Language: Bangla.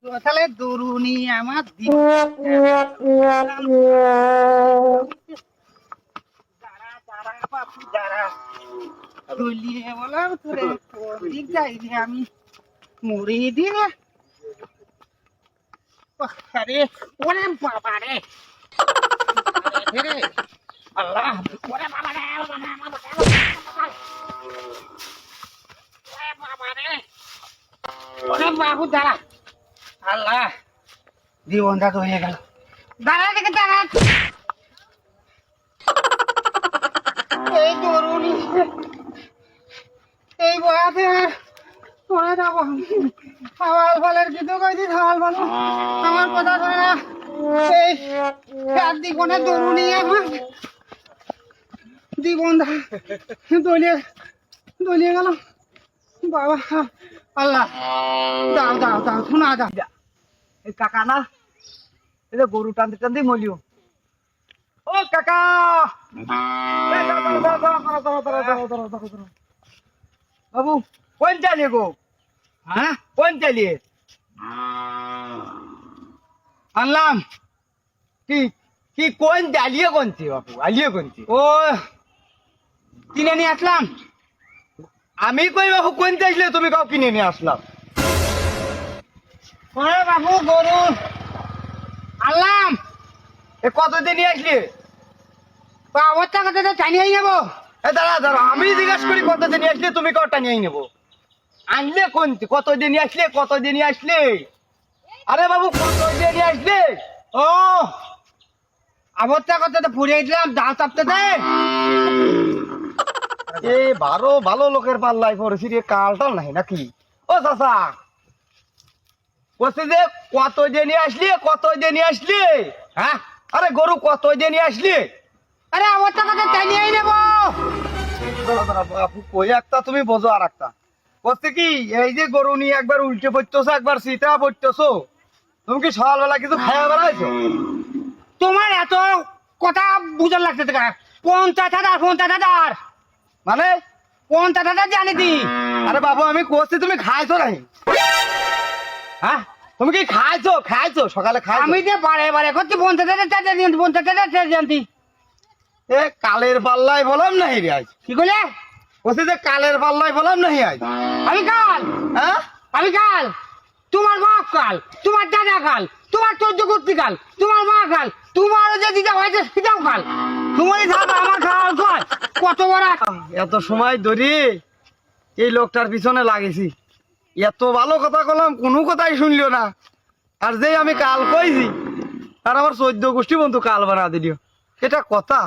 তাহলে দরুনি আমার দলিয়ে বললাম তোরে দিক যাই রে আমি মরে দিয়ে আরে ওরে বাবা রে রে আল্লাহ ওরে বাবা রে বাবা রে ওরে বাবু দাঁড়া আল্লাহ জীবনটা তো হয়ে গেল দাঁড়া দেখে দাঁড়া এই তরুণী এই বয়াতে তোরা যাবো হাওয়াল ফলের কিছু কইছি হাওয়াল ফল আমার কথা শোনে না এই চার দিবনে তরুণী আমার জীবন দলিয়ে দলিয়ে গেল বাবা আল্লাহ দাও দাও দাও শোনা দাও এই কাকা না এটা গরু টানতে টানতে মলিও ও কাকা বাবু কোন চালিয়ে গো হ্যাঁ কোন চালিয়ে আনলাম কি কি কোন চালিয়ে কোনছি বাবু আলিয়ে কোনছি ও কিনে নিয়ে আসলাম আমি কই বাবু কোন চাইলে তুমি কাউ কিনে নিয়ে আসলাম ওরে বাবু গরু আনলাম এ কত দিয়ে নিয়ে আসলি আমার টাকা তো চালিয়েই নেবো এ দাঁড়া দাঁড়া আমি জিজ্ঞাসা করি কত দিয়ে নিয়ে আসলে তুমি কটা নিয়ে নেবো আনলে কোনটি কত দিয়ে নিয়ে আসলে কত দিয়ে নিয়ে আসলে আরে বাবু কত দিয়ে নিয়ে আসলে ও আমার টাকা তো ফুরিয়ে দিলাম দাও চাপতে দে এ ভালো লোকের পাল্লাই পড়েছি রে কালটাল নাই নাকি ও চাচা বলছি যে কত দিয়ে নিয়ে আসলি কত দিয়ে নিয়ে আসলি হ্যাঁ আরে গরু কত দিয়ে নিয়ে আসলি আরে আমার টাকা তো চালিয়েই নেবো বাপু কই একটা তুমি বোঝো আর একটা বলছে কি এই যে গরু নিয়ে একবার উল্টে পড়তেছো একবার সিটা পড়তেছো তুমি কি সকালবেলা কিছু খাইয়া বেড়াইছো তোমার এত কথা বুঝার লাগছে টাকা 50,000 মানে 50,000 জানি দি আরে বাবু আমি করছি তুমি খাইছো নাই হ্যাঁ তুমি কি খাইছো সকালে খাইছো আমি যে বারে বারে করছি 50,000 জানতি এ কালের পাল্লাই বললাম নাই রে আজ কি করলে বলছি যে কালের পাল্লাই বললাম নাই আজ আমি কাল হ্যাঁ আমি কাল তোমার বাপ কাল তোমার দাদা কাল তোমার 14 গোত্রী কাল তোমার মা কাল তোমারও যে দিদা হয়েছে সেটাও কাল তোমারই দাদা আমার খাওয়া কয় কত বড় এত সময় ধরে এই লোকটার পিছনে লাগেছি এত ভালো কথা বললাম কোনো কথাই শুনলিও না আর যেই আমি কাল কইছি আর আমার 14 গোষ্ঠী বন্ধু কাল বানা দিলিও এটা কথা